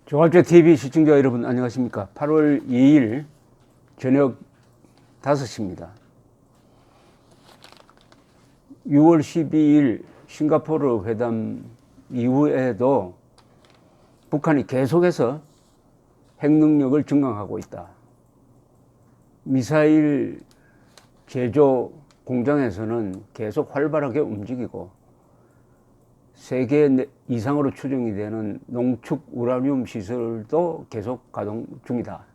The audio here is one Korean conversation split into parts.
조갑제TV 시청자 여러분 안녕하십니까. 8월 2일 저녁 5시입니다. 6월 12일 싱가포르 회담 이후에도 북한이 계속해서 핵능력을 증강하고 있다. 미사일 제조 공장에서는 계속 활발하게 움직이고 세계 이상으로 추정이 되는 농축 우라늄 시설도 계속 가동 중이다.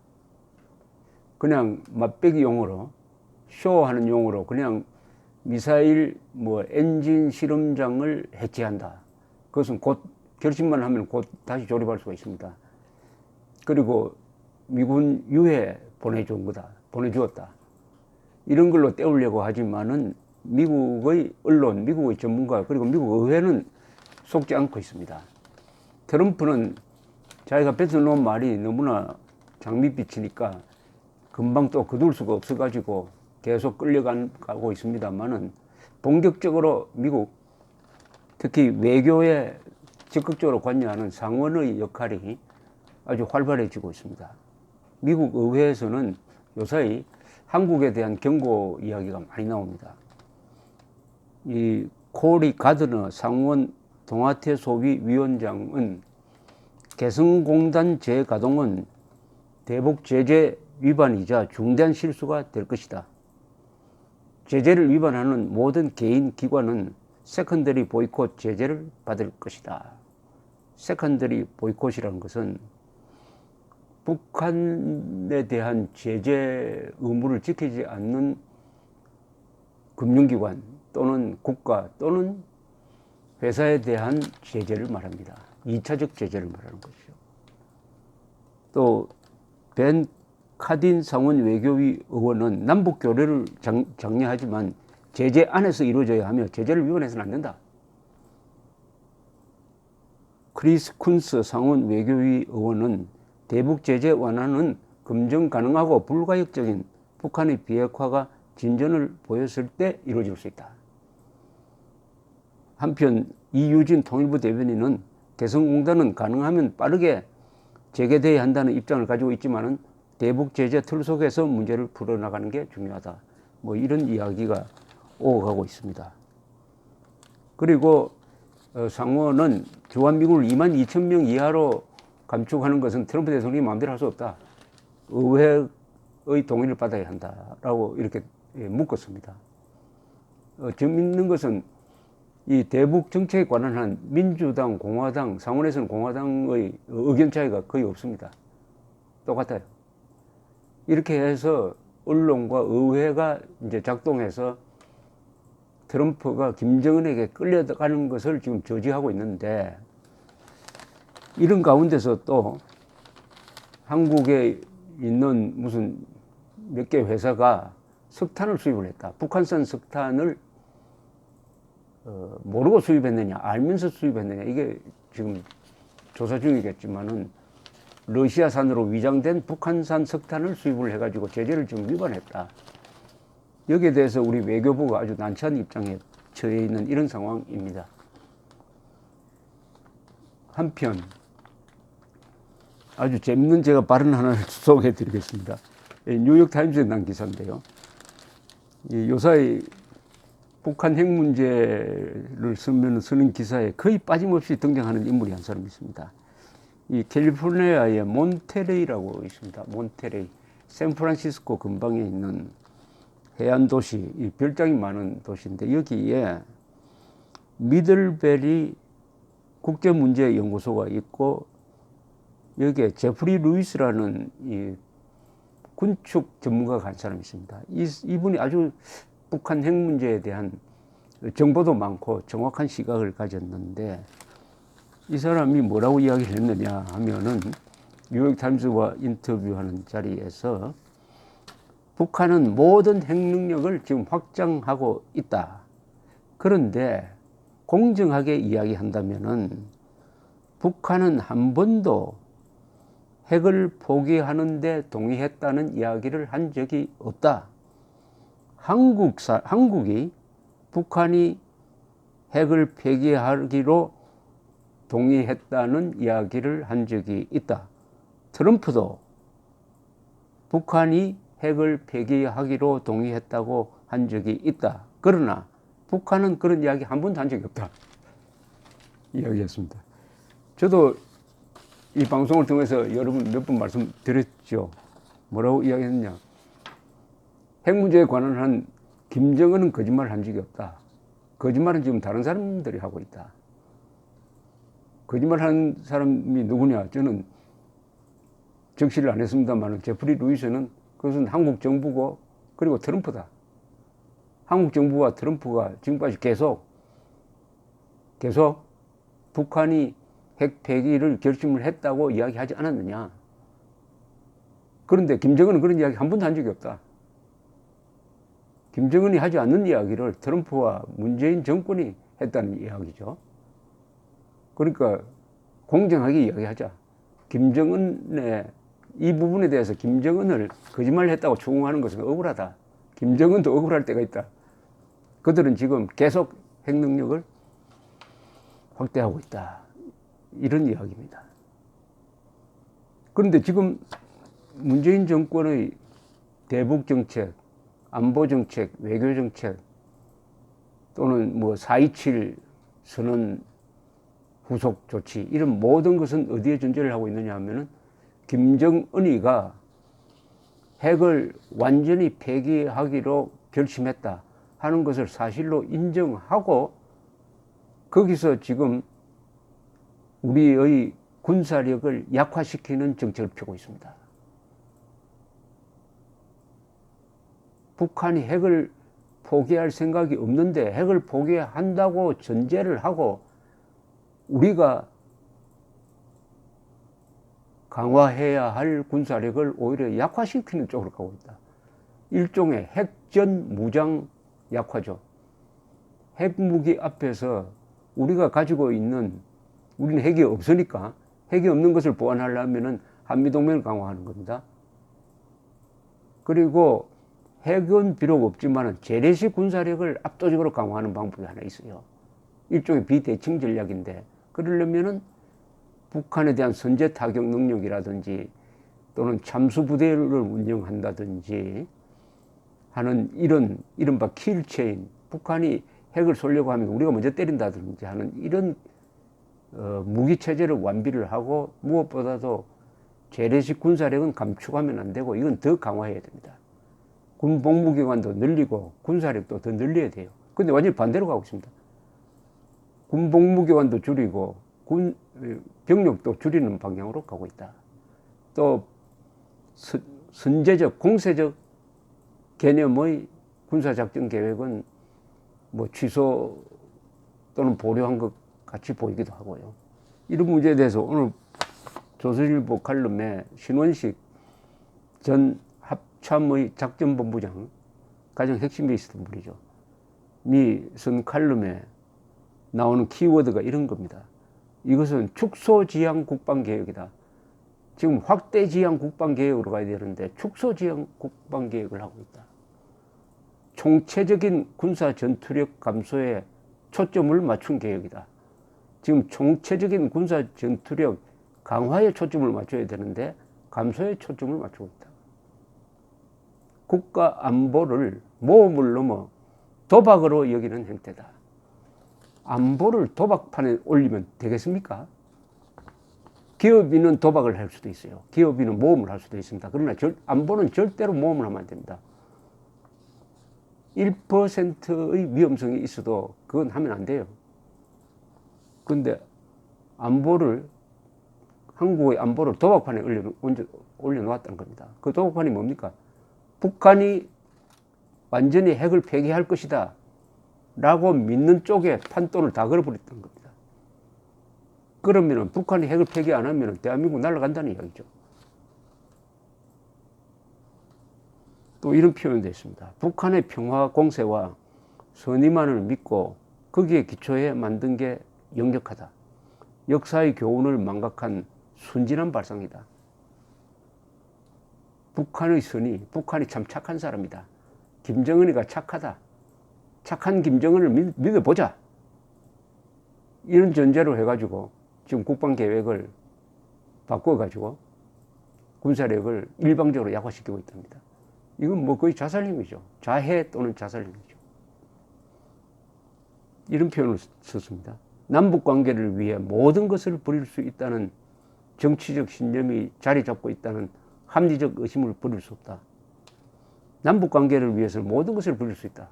그냥 맛배기용으로 쇼하는 용으로 그냥 미사일 엔진 실험장을 해체한다. 그것은 곧 결심만 하면 곧 다시 조립할 수가 있습니다. 그리고 미군 유해 보내주었다. 이런 걸로 때우려고 하지만은 미국의 언론, 미국의 전문가, 그리고 미국 의회는 속지 않고 있습니다. 트럼프는 자기가 뱉어놓은 말이 너무나 장밋빛이니까 금방 또 거둘 수가 없어가지고 계속 끌려가고 있습니다만은 본격적으로 미국, 특히 외교에 적극적으로 관여하는 상원의 역할이 아주 활발해지고 있습니다. 미국 의회에서는 요사이 한국에 대한 경고 이야기가 많이 나옵니다. 이 코리 가드너 상원 동아태 소비위원장은 개성공단 재가동은 대북 제재 위반이자 중대한 실수가 될 것이다. 제재를 위반하는 모든 개인 기관은 세컨더리 보이콧 제재를 받을 것이다. 세컨더리 보이콧이라는 것은 북한에 대한 제재 의무를 지키지 않는 금융기관 또는 국가 또는 회사에 대한 제재를 말합니다. 2차적 제재를 말하는 것이죠. 또 벤 카딘 상원 외교위 의원은 남북 교류를 장려하지만 제재 안에서 이루어져야 하며 제재를 위반해서는 안 된다. 크리스 쿤스 상원 외교위 의원은 대북 제재 완화는 검증 가능하고 불가역적인 북한의 비핵화가 진전을 보였을 때 이루어질 수 있다. 한편 이유진 통일부 대변인은 개성공단은 가능하면 빠르게 재개돼야 한다는 입장을 가지고 있지만은 대북 제재 틀 속에서 문제를 풀어나가는 게 중요하다. 이런 이야기가 오가고 있습니다. 그리고 상원은 주한미군을 22,000명 이하로 감축하는 것은 트럼프 대통령이 마음대로 할 수 없다. 의회의 동의를 받아야 한다라고 이렇게 묶었습니다. 재밌는 것은 이 대북 정책에 관한 한 민주당, 공화당, 상원에서는 공화당의 의견 차이가 거의 없습니다. 똑같아요. 이렇게 해서 언론과 의회가 이제 작동해서 트럼프가 김정은에게 끌려가는 것을 지금 저지하고 있는데, 이런 가운데서 또 한국에 있는 무슨 몇 개 회사가 석탄을 수입을 했다. 북한산 석탄을 모르고 수입했느냐, 알면서 수입했느냐, 이게 지금 조사 중이겠지만은 러시아산으로 위장된 북한산 석탄을 수입을 해가지고 제재를 지금 위반했다. 여기에 대해서 우리 외교부가 아주 난처한 입장에 처해 있는 이런 상황입니다. 한편 아주 재밌는 제가 발언 하나를 소개해 드리겠습니다. 뉴욕타임즈에 난 기사인데요. 요사이 북한 핵 문제를 쓰는 기사에 거의 빠짐없이 등장하는 인물이 한 사람 있습니다. 이 캘리포니아의 몬테레이라고 있습니다. 몬테레이, 샌프란시스코 근방에 있는 해안 도시, 이 별장이 많은 도시인데, 여기에 미들베리 국제문제연구소가 있고, 여기에 제프리 루이스라는 이 군축 전문가가 한 사람이 있습니다. 이분이 아주 북한 핵 문제에 대한 정보도 많고 정확한 시각을 가졌는데, 이 사람이 뭐라고 이야기를 했느냐 하면은 뉴욕타임즈와 인터뷰하는 자리에서 북한은 모든 핵 능력을 지금 확장하고 있다. 그런데 공정하게 이야기한다면은 북한은 한 번도 핵을 포기하는 데 동의했다는 이야기를 한 적이 없다. 한국이 북한이 핵을 폐기하기로 동의했다는 이야기를 한 적이 있다. 트럼프도 북한이 핵을 폐기하기로 동의했다고 한 적이 있다. 그러나 북한은 그런 이야기 한 번도 한 적이 없다. 이야기했습니다. 저도 이 방송을 통해서 여러분 몇 번 말씀드렸죠. 뭐라고 이야기했냐. 핵 문제에 관한 한 김정은은 거짓말을 한 적이 없다. 거짓말은 지금 다른 사람들이 하고 있다. 거짓말하는 사람이 누구냐? 저는 적시를 안 했습니다만 제프리 루이스는 그것은 한국 정부고 그리고 트럼프다. 한국 정부와 트럼프가 지금까지 계속 북한이 핵 폐기를 결심을 했다고 이야기하지 않았느냐. 그런데 김정은은 그런 이야기 한 번도 한 적이 없다. 김정은이 하지 않는 이야기를 트럼프와 문재인 정권이 했다는 이야기죠. 그러니까 공정하게 이야기하자. 김정은의 이 부분에 대해서 김정은을 거짓말을 했다고 추궁하는 것은 억울하다. 김정은도 억울할 때가 있다. 그들은 지금 계속 핵 능력을 확대하고 있다. 이런 이야기입니다. 그런데 지금 문재인 정권의 대북 정책, 안보 정책, 외교 정책 또는 뭐 4.27 선언 후속 조치 이런 모든 것은 어디에 존재를 하고 있느냐 하면은 김정은이가 핵을 완전히 폐기하기로 결심했다 하는 것을 사실로 인정하고 거기서 지금 우리의 군사력을 약화시키는 정책을 펴고 있습니다. 북한이 핵을 포기할 생각이 없는데 핵을 포기한다고 전제를 하고 우리가 강화해야 할 군사력을 오히려 약화시키는 쪽으로 가고 있다. 일종의 핵전 무장 약화죠. 핵무기 앞에서 우리가 가지고 있는 우리는 핵이 없으니까 핵이 없는 것을 보완하려면 한미동맹을 강화하는 겁니다. 그리고 핵은 비록 없지만 재래식 군사력을 압도적으로 강화하는 방법이 하나 있어요. 일종의 비대칭 전략인데 그러려면은 북한에 대한 선제 타격 능력이라든지 또는 잠수부대를 운영한다든지 하는 이른바 킬체인, 북한이 핵을 쏠려고 하면 우리가 먼저 때린다든지 하는 이런 무기체제를 완비를 하고 무엇보다도 재래식 군사력은 감축하면 안 되고 이건 더 강화해야 됩니다. 군 복무기간도 늘리고 군사력도 더 늘려야 돼요. 근데 완전히 반대로 가고 있습니다. 군 복무기간도 줄이고 병력도 줄이는 방향으로 가고 있다. 또 선제적, 공세적 개념의 군사작전 계획은 뭐 취소 또는 보류한 것 같이 보이기도 하고요. 이런 문제에 대해서 오늘 조선일보 칼럼에 신원식 전 합참의 작전본부장, 가장 핵심에 있었던 분이죠. 쓴 칼럼에 나오는 키워드가 이런 겁니다. 이것은 축소지향 국방개혁이다. 지금 확대지향 국방개혁으로 가야 되는데 축소지향 국방개혁을 하고 있다. 총체적인 군사 전투력 감소에 초점을 맞춘 개혁이다. 지금 총체적인 군사 전투력 강화에 초점을 맞춰야 되는데 감소에 초점을 맞추고 있다. 국가 안보를 모험을 넘어 도박으로 여기는 형태다. 안보를 도박판에 올리면 되겠습니까? 기업인은 도박을 할 수도 있어요. 기업인은 모험을 할 수도 있습니다. 그러나 안보는 절대로 모험을 하면 안 됩니다. 1%의 위험성이 있어도 그건 하면 안 돼요. 그런데 한국의 안보를 도박판에 올려놓았다는 겁니다. 그 도박판이 뭡니까? 북한이 완전히 핵을 폐기할 것이다 라고 믿는 쪽에 판돈을 다 걸어버렸던 겁니다. 그러면 북한이 핵을 폐기 안 하면 대한민국 날아간다는 이야기죠. 또 이런 표현도 있습니다. 북한의 평화 공세와 선의만을 믿고 거기에 기초해 만든 게 역력하다. 역사의 교훈을 망각한 순진한 발상이다. 북한의 선의, 북한이 참 착한 사람이다. 김정은이가 착하다. 착한 김정은을 믿어보자. 이런 전제로 해가지고 지금 국방 계획을 바꿔가지고 군사력을 일방적으로 약화시키고 있답니다. 이건 뭐 거의 자살행위죠. 자해 또는 자살행위죠. 이런 표현을 썼습니다. 남북 관계를 위해 모든 것을 버릴 수 있다는 정치적 신념이 자리 잡고 있다는 합리적 의심을 버릴 수 없다. 남북 관계를 위해서 모든 것을 버릴 수 있다.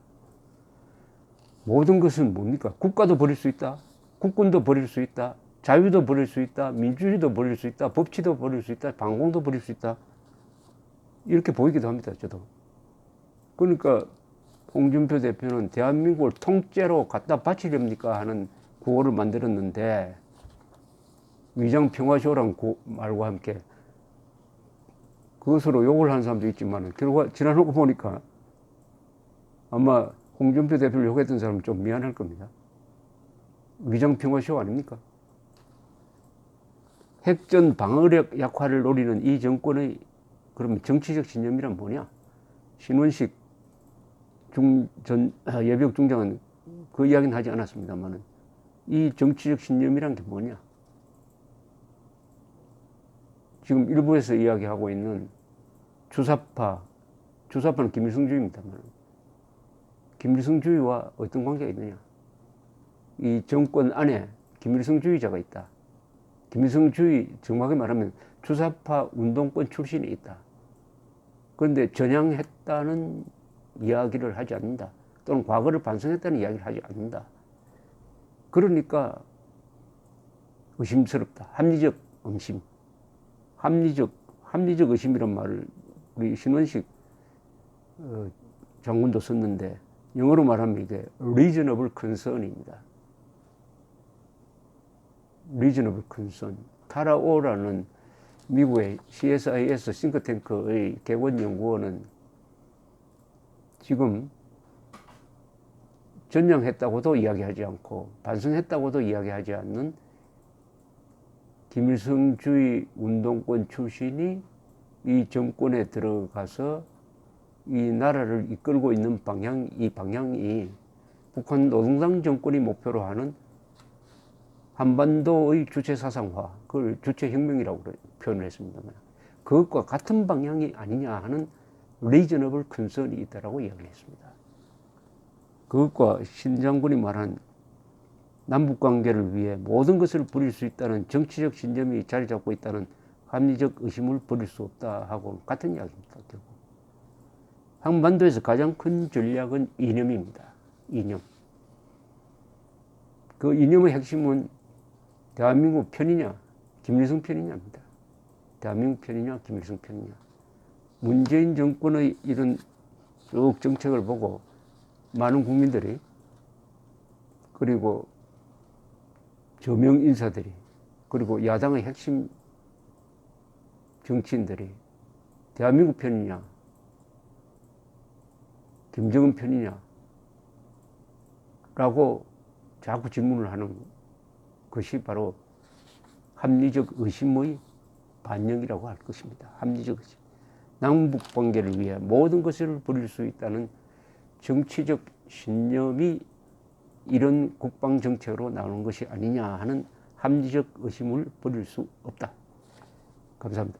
모든 것은 뭡니까? 국가도 버릴 수 있다. 국군도 버릴 수 있다. 자유도 버릴 수 있다. 민주주의도 버릴 수 있다. 법치도 버릴 수 있다. 방공도 버릴 수 있다. 이렇게 보이기도 합니다. 저도. 그러니까 홍준표 대표는 대한민국을 통째로 갖다 바치렵니까 하는 구호를 만들었는데 위장평화쇼라는 말과 함께 그것으로 욕을 하는 사람도 있지만 결국 지나놓고 보니까 아마 홍준표 대표를 욕했던 사람은 좀 미안할 겁니다. 위장평화쇼 아닙니까? 핵전 방어력 약화를 노리는 이 정권의 그러면 정치적 신념이란 뭐냐? 신원식 전 예비역 중장은 그 이야기는 하지 않았습니다만 이 정치적 신념이란 게 뭐냐? 지금 일부에서 이야기하고 있는 주사파는 김일성주의입니다만 김일성주의와 어떤 관계가 있느냐? 이 정권 안에 김일성주의자가 있다. 김일성주의 정확히 말하면 주사파 운동권 출신이 있다. 그런데 전향했다는 이야기를 하지 않는다. 또는 과거를 반성했다는 이야기를 하지 않는다. 그러니까 의심스럽다. 합리적 의심. 합리적 의심이란 말을 우리 신원식 장군도 썼는데 영어로 말하면 이게 reasonable concern입니다. reasonable concern. 타라오라는 미국의 CSIS 싱크탱크의 개원연구원은 지금 전향했다고도 이야기하지 않고 반성했다고도 이야기하지 않는 김일성주의 운동권 출신이 이 정권에 들어가서 이 나라를 이끌고 있는 이 방향이 북한 노동당 정권이 목표로 하는 한반도의 주체 사상화, 그걸 주체 혁명이라고 표현을 했습니다만 그것과 같은 방향이 아니냐 하는 reasonable concern이 있다라고 이야기를 했습니다. 그것과 신 장군이 말한 남북관계를 위해 모든 것을 버릴 수 있다는 정치적 신념이 자리 잡고 있다는 합리적 의심을 버릴 수 없다 하고 같은 이야기입니다. 결국. 한반도에서 가장 큰 전략은 이념입니다. 이념. 그 이념의 핵심은 대한민국 편이냐 김일성 편이냐입니다. 대한민국 편이냐 김일성 편이냐. 문재인 정권의 이런 쭉 정책을 보고 많은 국민들이 그리고 저명 인사들이 그리고 야당의 핵심 정치인들이 대한민국 편이냐 김정은 편이냐 라고 자꾸 질문을 하는 것이 바로 합리적 의심의 반영이라고 할 것입니다. 합리적 의심. 남북 관계를 위해 모든 것을 버릴 수 있다는 정치적 신념이 이런 국방 정책으로 나오는 것이 아니냐 하는 합리적 의심을 버릴 수 없다. 감사합니다.